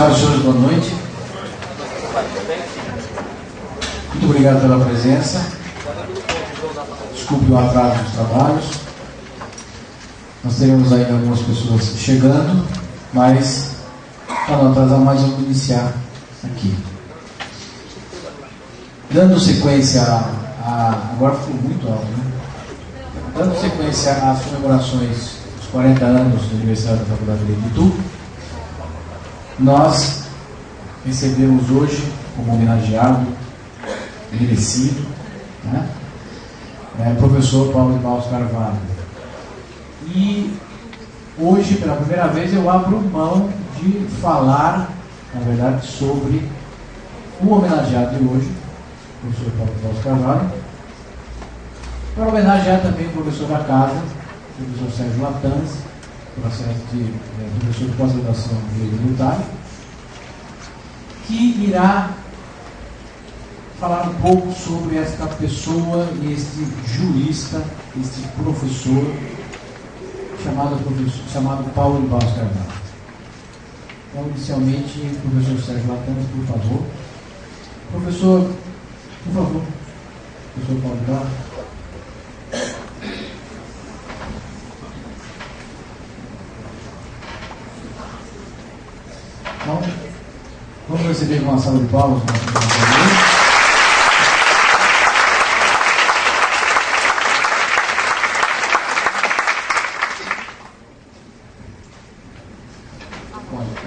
Senhoras e senhores, boa noite. Muito obrigado pela presença. Desculpe o atraso dos trabalhos. Nós teremos ainda algumas pessoas chegando, mas para não atrasar mais, vamos iniciar aqui. Dando sequência agora ficou muito alto, né? Dando sequência às comemorações dos 40 anos do aniversário da Faculdade de Direito de Itu, nós recebemos hoje como homenageado merecido, né? O professor Paulo de Barros Carvalho. E hoje, pela primeira vez, eu abro mão de falar, na verdade, sobre o homenageado de hoje, o professor Paulo de Barros Carvalho, para homenagear também o professor da casa, o professor Sérgio Latanzi, professor de pós-graduação de Direito Tributário, que irá falar um pouco sobre esta pessoa e este jurista, este professor chamado Paulo de Barros Carvalho. Então, inicialmente, o professor Sérgio Latanzi, por favor. Professor, por favor. Professor Paulo de Barros. Então, vamos receber uma salva de palmas.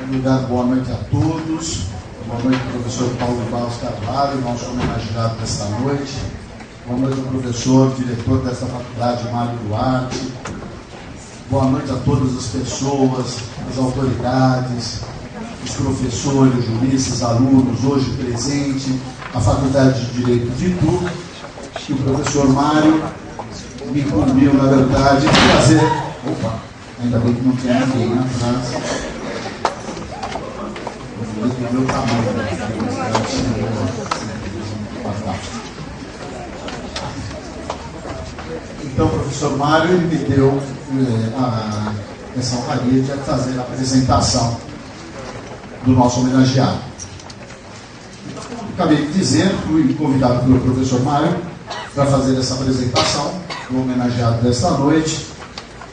Obrigado, boa noite a todos. Boa noite ao professor Paulo de Barros Carvalho, nosso homenageado desta noite. Boa noite ao professor, diretor desta faculdade, Mário Duarte. Boa noite a todas as pessoas, as autoridades, os professores, juristas, alunos, hoje presente, a Faculdade de Direito de Itu, que o professor Mário me incumbiu, na verdade, de fazer... Opa, ainda bem que não tinha ninguém atrás. Do meu tamanho, Então, o professor Mário ele me deu essa honraria de fazer a apresentação do nosso homenageado. Acabei de dizer, fui convidado pelo professor Mário para fazer essa apresentação do homenageado desta noite.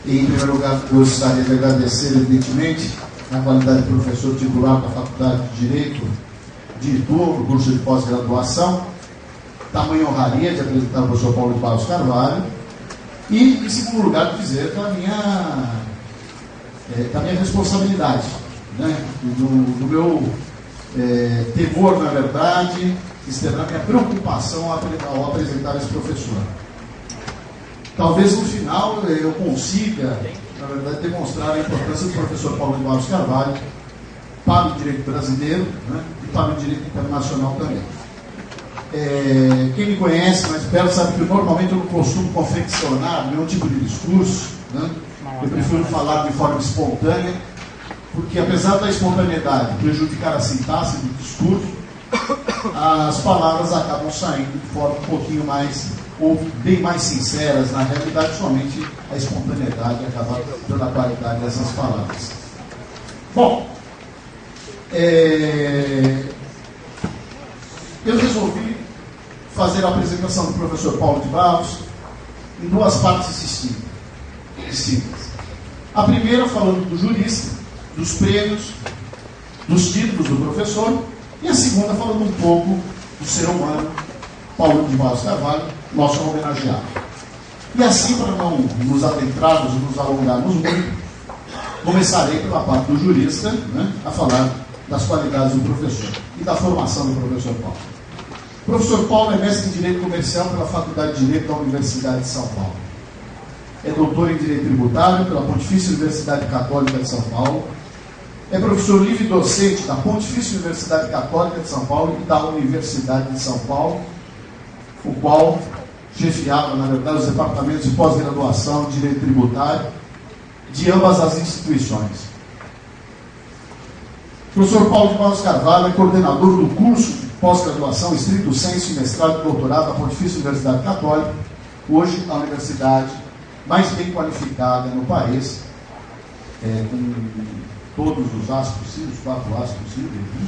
E, em primeiro lugar, gostaria de agradecer, evidentemente, na qualidade de professor titular da Faculdade de Direito de Itu, no curso de pós-graduação, tamanha honraria de apresentar o professor Paulo de Barros Carvalho, e, em segundo lugar, dizer da minha responsabilidade, né? do meu temor, na verdade, externar minha preocupação ao apresentar esse professor. Talvez no final eu consiga, na verdade, demonstrar a importância do professor Paulo de Barros Carvalho para o direito brasileiro, né, e para o direito internacional também. Quem me conhece mais perto sabe que normalmente eu não costumo confeccionar nenhum tipo de discurso, né? Eu prefiro falar de forma espontânea, porque apesar da espontaneidade prejudicar a sintaxe do discurso, as palavras acabam saindo de forma um pouquinho mais, ou bem mais sinceras. Na realidade, somente a espontaneidade acaba dando a qualidade dessas palavras. Bom, eu resolvi fazer a apresentação do professor Paulo de Barros em duas partes distintas. A primeira falando do jurista, dos prêmios, dos títulos do professor, e a segunda falando um pouco do ser humano, Paulo de Barros Carvalho, nosso homenageado. E assim, para não nos adentrarmos e nos alongarmos muito, começarei pela parte do jurista, né, a falar das qualidades do professor e da formação do professor Paulo. O professor Paulo é mestre em Direito Comercial pela Faculdade de Direito da Universidade de São Paulo. É doutor em Direito Tributário pela Pontifícia Universidade Católica de São Paulo. É professor livre docente da Pontifícia Universidade Católica de São Paulo e da Universidade de São Paulo, o qual chefiava, na verdade, os departamentos de pós-graduação em Direito Tributário de ambas as instituições. O professor Paulo de Barros Carvalho é coordenador do curso de pós-graduação estrito sensu e mestrado e doutorado da Pontifícia Universidade Católica, hoje a universidade mais bem qualificada no país, com todos os As possíveis, 4 As possíveis, né?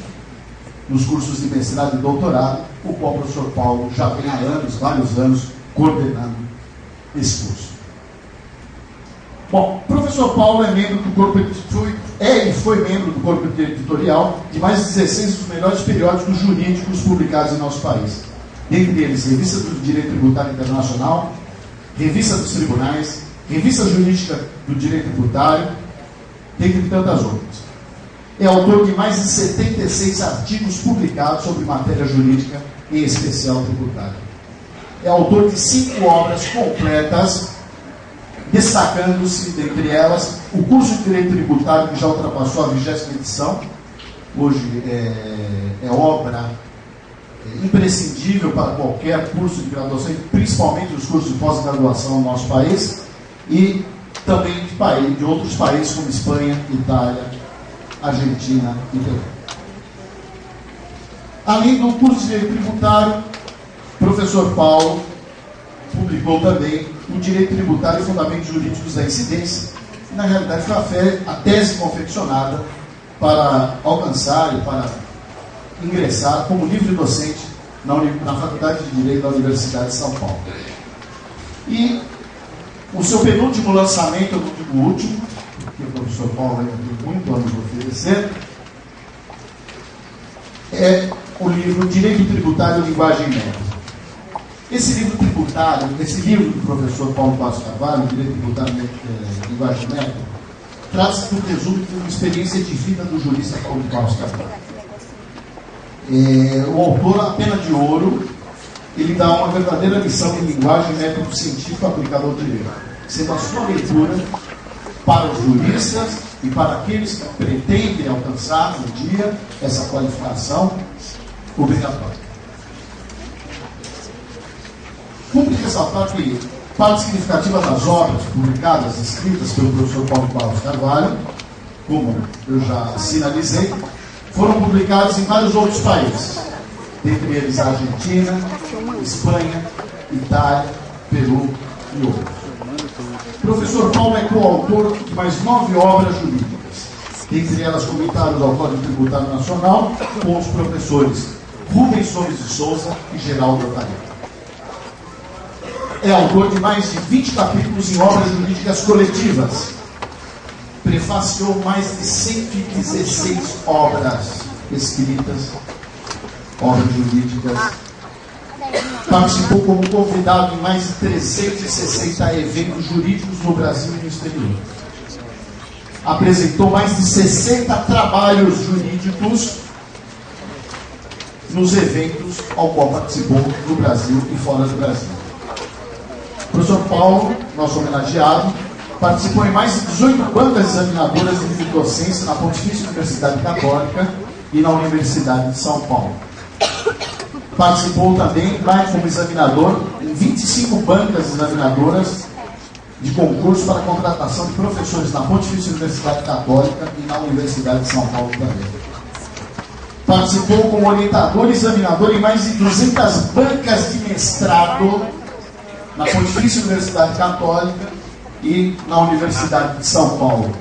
Nos cursos de mestrado e doutorado, o qual o professor Paulo já vem há anos, vários anos, coordenando esse curso. Bom, o professor Paulo é membro do corpo, foi membro do corpo editorial de mais de 16 dos melhores periódicos jurídicos publicados em nosso país. Dentre eles, Revista do Direito Tributário Internacional, Revista dos Tribunais, Revista Jurídica do Direito Tributário, dentre tantas outras. É autor de mais de 76 artigos publicados sobre matéria jurídica, em especial tributária. É autor de 5 obras completas, destacando-se, dentre elas, o curso de Direito Tributário, que já ultrapassou a 20ª edição. Hoje é obra imprescindível para qualquer curso de graduação, principalmente os cursos de pós-graduação no nosso país, e também de outros países como Espanha, Itália, Argentina e Peru. Além do curso de Direito Tributário, o professor Paulo publicou também o Direito Tributário e Fundamentos Jurídicos da Incidência, que na realidade foi a tese confeccionada para alcançar e para ingressar como livre docente na Faculdade de Direito da Universidade de São Paulo. E o seu penúltimo lançamento, eu não digo o último, porque o professor Paulo ainda tem muito a nos oferecer, é o livro Direito Tributário, Linguagem e Método. Esse livro tributário, esse livro do professor Paulo Bastos Carvalho, Direito Tributário, Linguagem e Método, trata-se do resumo de uma experiência de vida do jurista Paulo Bastos Carvalho. O autor, a pena de ouro, ele dá uma verdadeira lição em linguagem e método científico aplicado ao direito, sendo a sua leitura para os juristas e para aqueles que pretendem alcançar um dia essa qualificação obrigatória. Cumpre ressaltar que parte significativa das obras publicadas, escritas pelo professor Paulo Bastos Carvalho, como eu já sinalizei, foram publicadas em vários outros países, dentre eles a Argentina, Espanha, Itália, Peru e outros. O professor Paulo é coautor de mais 9 obras jurídicas, dentre elas comentários ao Código Tributário Nacional, com os professores Rubens Soares de Souza e Geraldo Otaria. É autor de mais de 20 capítulos em obras jurídicas coletivas. Prefaciou mais de 116 obras escritas, obras jurídicas. Participou como convidado em mais de 360 eventos jurídicos no Brasil e no exterior. Apresentou mais de 60 trabalhos jurídicos nos eventos ao qual participou no Brasil e fora do Brasil. O professor Paulo, nosso homenageado, participou em mais de 18 bancas examinadoras de docência na Pontifícia Universidade Católica e na Universidade de São Paulo. Participou também, como examinador, em 25 bancas examinadoras de concurso para contratação de professores na Pontifícia Universidade Católica e na Universidade de São Paulo também. Participou como orientador e examinador em mais de 200 bancas de mestrado na Pontifícia Universidade Católica e na Universidade de São Paulo.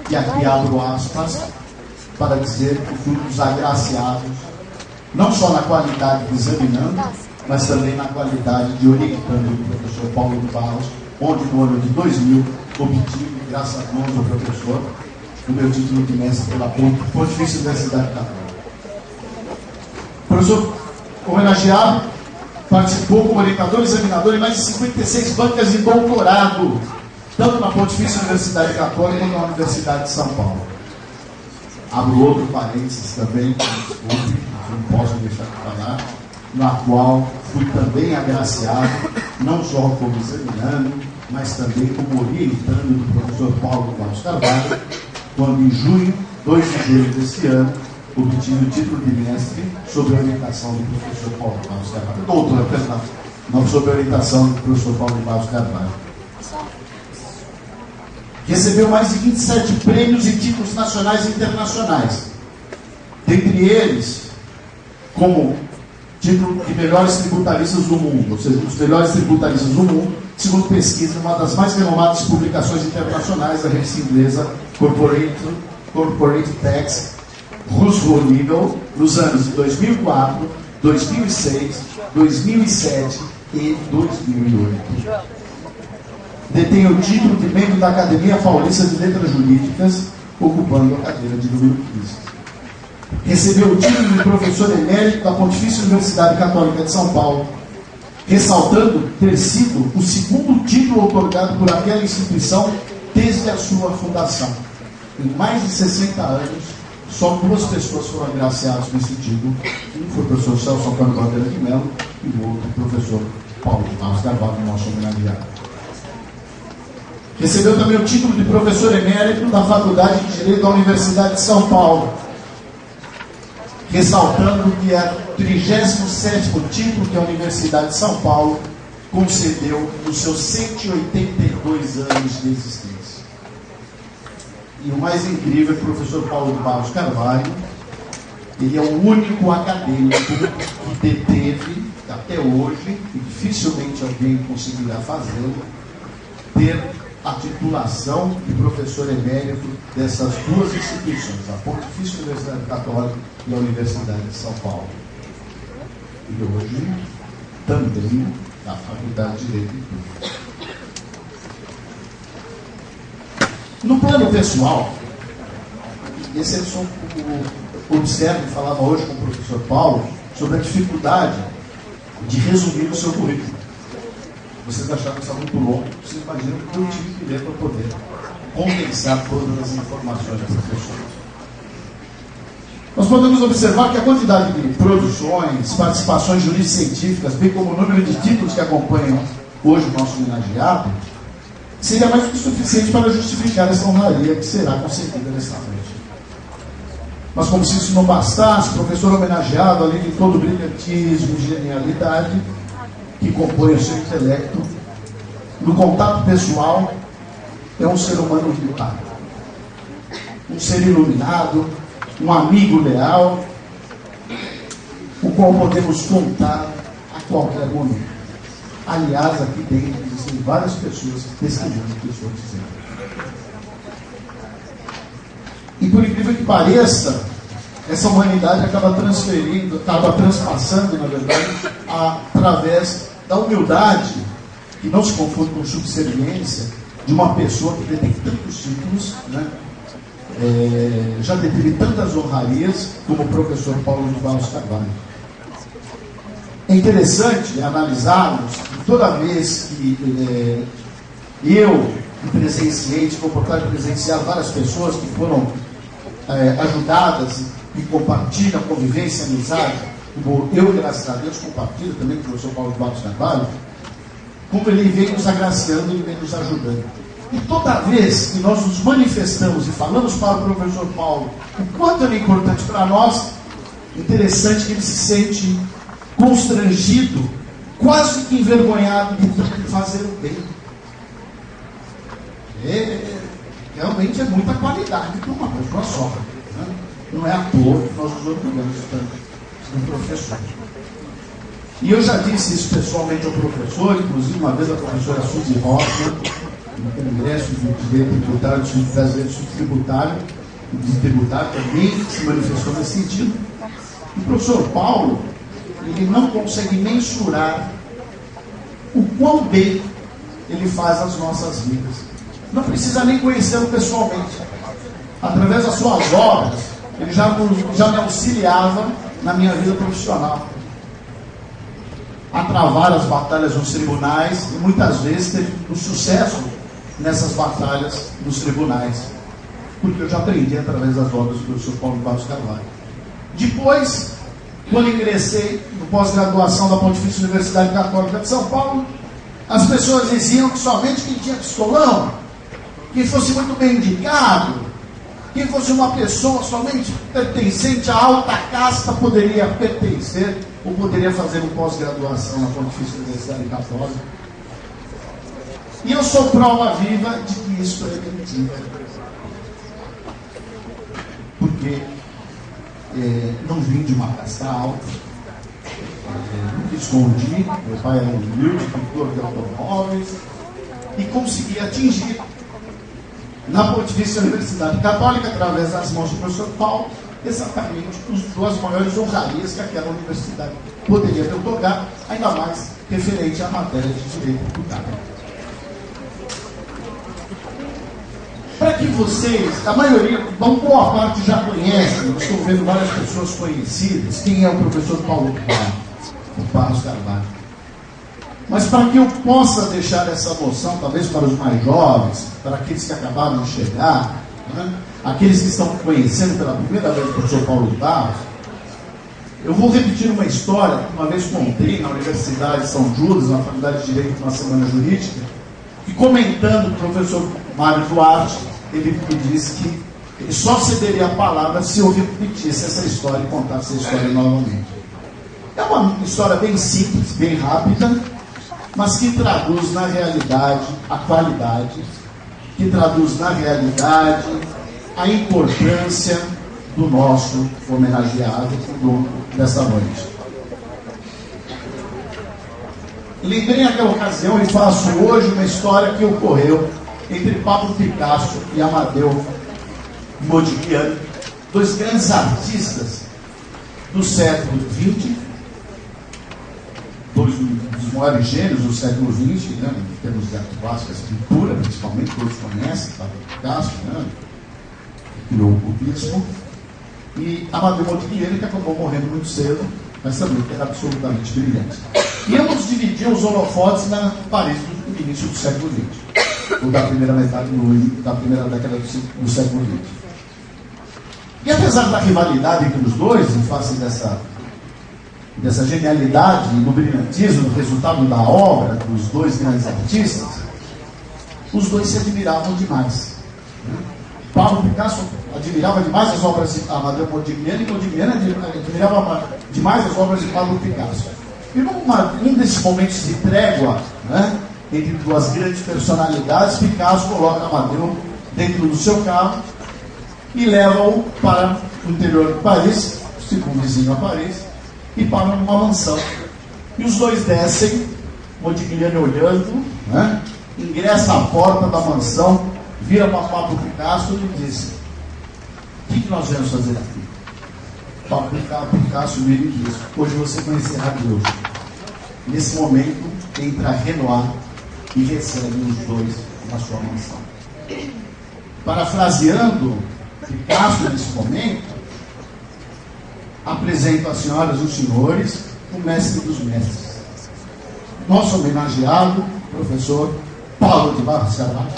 E aqui abro aspas para dizer que fui um dos agraciados, não só na qualidade de examinando, mas também na qualidade de orientando o professor Paulo de Barros, onde no ano de 2000 obtive, graças a mãos do professor, o meu título de mestre pela Pontifícia Universidade Católica. O professor homenageado participou como orientador e examinador em mais de 56 bancas de doutorado, tanto na Pontifícia Universidade Católica quanto na Universidade de São Paulo. Abro outro parênteses também, desculpe, não posso deixar de falar, na qual fui também agraciado, não só como examinando, mas também como orientando do professor Paulo Bastos Carvalho, quando em junho, 2 de julho deste ano, obtive o título de mestre sob a orientação do professor Paulo Bastos Carvalho. Doutor, perdão, não sob a orientação do professor Paulo Bastos Carvalho. Recebeu mais de 27 prêmios e títulos nacionais e internacionais. Dentre eles, como título de melhores tributaristas do mundo, ou seja, um dos melhores tributaristas do mundo, segundo pesquisa, uma das mais renomadas publicações internacionais da revista inglesa Corporate Corporate Tax Roosevelt Legal nos anos de 2004, 2006, 2007 e 2008. Detém o título de membro da Academia Paulista de Letras Jurídicas, ocupando a cadeira de número 15. Recebeu o título de professor emérito da Pontifícia Universidade Católica de São Paulo, ressaltando ter sido o segundo título otorgado por aquela instituição desde a sua fundação. Em mais de 60 anos, só 2 pessoas foram agraciadas com esse título. Um foi o professor Celso Antônio Bandeira de Mello e o outro o professor Paulo de Barros Carvalho, nosso homenageado. Recebeu também o título de professor emérito da Faculdade de Direito da Universidade de São Paulo, ressaltando que é o 37º título que a Universidade de São Paulo concedeu nos seus 182 anos de existência. E o mais incrível é que o professor Paulo de Barros Carvalho, ele é o único acadêmico que deteve, até hoje, e dificilmente alguém conseguirá fazê-lo, ter a titulação de professor emérito dessas 2 instituições, a Pontifícia Universidade Católica e a Universidade de São Paulo. E hoje, também, a Faculdade de Direito e Público. No plano pessoal, esse é só o observo que falava hoje com o professor Paulo sobre a dificuldade de resumir o seu currículo. Vocês acharam que isso é muito longo, vocês imaginam que eu tive que ler para poder condensar todas as informações do professor. Nós podemos observar que a quantidade de produções, participações jurídico-científicas, bem como o número de títulos que acompanham hoje o nosso homenageado, seria mais do que suficiente para justificar essa honraria que será concedida nesta noite. Mas como se isso não bastasse, o professor homenageado, além de todo o brilhantismo e genialidade que compõe o seu intelecto, no contato pessoal, é um ser humano limitado. Um ser iluminado, um amigo leal, o qual podemos contar a qualquer momento. Aliás, aqui dentro existem várias pessoas que testemunham o que eu estou dizendo. E por incrível que pareça, essa humanidade acaba transpassando, na verdade, através da humildade, que não se confunde com subserviência, de uma pessoa que detém tantos títulos, né? Já deteve tantas honrarias como o professor Paulo de Barros Carvalho. É interessante analisarmos que toda vez que eu presenciei, tive a oportunidade de presenciar várias pessoas que foram ajudadas e compartilham convivência, amizade, como eu, graças a Deus, compartilho também com o professor Paulo de Barros Carvalho, como ele vem nos agraciando, ele vem nos ajudando. E toda vez que nós nos manifestamos e falamos para o professor Paulo o quanto ele é importante para nós, interessante que ele se sente constrangido, quase que envergonhado de fazer o bem. Realmente é muita qualidade para uma pessoa só. Né? Não é à toa que nós nos orgulhamos tanto do professor. E eu já disse isso pessoalmente ao professor, inclusive uma vez a professora Suzy Hoffman, no Congresso de Direito Tributário, de tributário também se manifestou nesse sentido. E o professor Paulo, ele não consegue mensurar o quão bem ele faz as nossas vidas. Não precisa nem conhecê-lo pessoalmente. Através das suas obras, ele já me auxiliava na minha vida profissional a travar as batalhas nos tribunais, e muitas vezes teve um sucesso nessas batalhas nos tribunais, porque eu já aprendi através das obras do professor Paulo de Barros Carvalho. Depois, quando ingressei no pós-graduação da Pontifícia Universidade Católica de São Paulo, as pessoas diziam que somente quem tinha pistolão, quem fosse muito bem indicado, quem fosse uma pessoa somente pertencente à alta casta poderia pertencer ou poderia fazer uma pós-graduação na Pontifícia Universidade Católica. E eu sou prova viva de que isso é mentira. Porque não vim de uma casta alta, nunca escondi, meu pai era um humilde pintor de automóveis, e consegui atingir na Pontifícia Universidade Católica, através das mãos do professor Paulo, exatamente as duas maiores honrarias que aquela universidade poderia ter otorgado, ainda mais referente à matéria de direito tributário. Para que vocês, a maioria, uma boa parte já conhecem, eu estou vendo várias pessoas conhecidas, quem é o professor Paulo Barros Carvalho. Mas para que eu possa deixar essa noção, talvez para os mais jovens, para aqueles que acabaram de chegar, né, aqueles que estão conhecendo pela primeira vez o professor Paulo Barros, eu vou repetir uma história que uma vez contei na Universidade de São Judas, na Faculdade de Direito, numa semana jurídica, e comentando o professor Mário Duarte, ele me disse que ele só cederia a palavra se eu repetisse essa história e contasse essa história novamente. É uma história bem simples, bem rápida, mas que traduz na realidade a qualidade, que traduz na realidade a importância do nosso homenageado dessa noite. Lembrei naquela ocasião e faço hoje uma história que ocorreu entre Pablo Picasso e Amadeu Modigliani, dois grandes artistas do século XX, dois dos maiores gênios do século XX, né, em termos de arte plástica, pintura, principalmente, todos conhecem, Pablo Picasso, né, que criou o cubismo, e Amadeu Modigliani, que acabou morrendo muito cedo, mas também que era absolutamente brilhante. E ambos dividiam os holofotes na Paris do início do século XX, ou da primeira metade da primeira década do século XX. E apesar da rivalidade entre os dois, em face dessa genialidade e do brilhantismo, do resultado da obra dos dois grandes artistas, os dois se admiravam demais. Pablo Picasso admirava demais as obras de Amadeu Modigliani, e Modigliani admirava demais as obras de Pablo Picasso. E num desses momentos de trégua, né, entre duas grandes personalidades, Picasso coloca Amadeu dentro do seu carro e leva-o para o interior de Paris, circunvizinho a Paris, e para uma mansão. E os dois descem, Modigliani olhando, né, ingressa à porta da mansão, vira para Pablo Picasso e diz: o que nós viemos fazer aqui? Pablo Picasso vira e diz: hoje você conhecerá Deus. Nesse momento entra Renoir e recebe os dois na sua mansão. Parafraseando Picasso nesse momento, apresento às senhoras e os senhores o mestre dos mestres, nosso homenageado, professor Paulo de Barros Carvalho.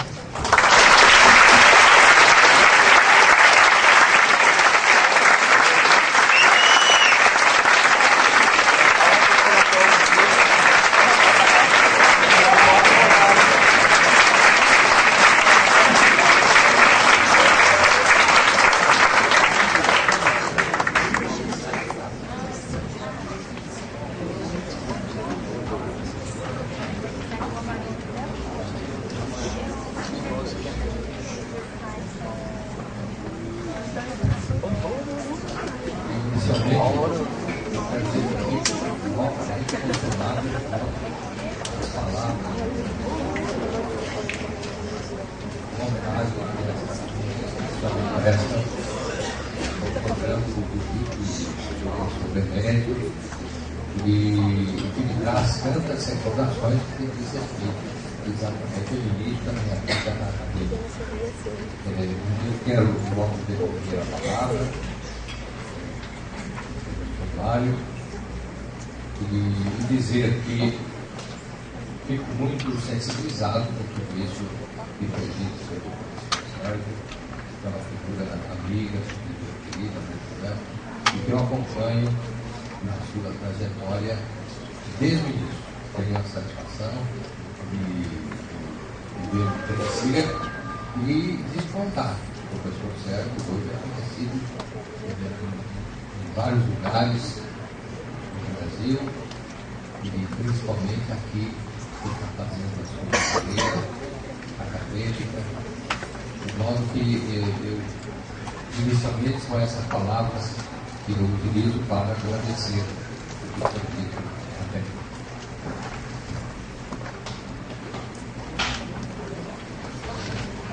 E dizer que fico muito sensibilizado com tudo isso que foi dito sobre o Sérgio, que é uma figura amiga, querida, né? E que eu acompanho na sua trajetória desde o início. Tenho a satisfação de conhecer e de contar. O professor Sérgio hoje é conhecido em vários lugares do Brasil, e principalmente aqui, que está fazendo a sua carreira acadêmica, de modo que eu inicialmente são essas palavras que eu utilizo para agradecer o que foi dito até.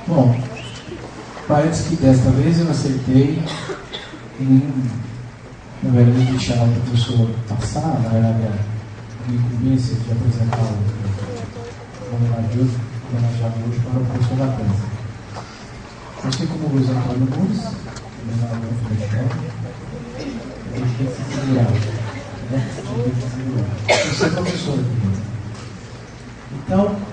Bom, Parece que desta vez eu acertei na verdade, deixar o professor passar, na verdade, a incumbência de apresentar o homenageado hoje para o professor da dança. Você, como Luiz Antônio Nunes, homenageado da escola, a gente tem que se segurar, né? A gente tem que se segurar. Você é professor aqui. Então,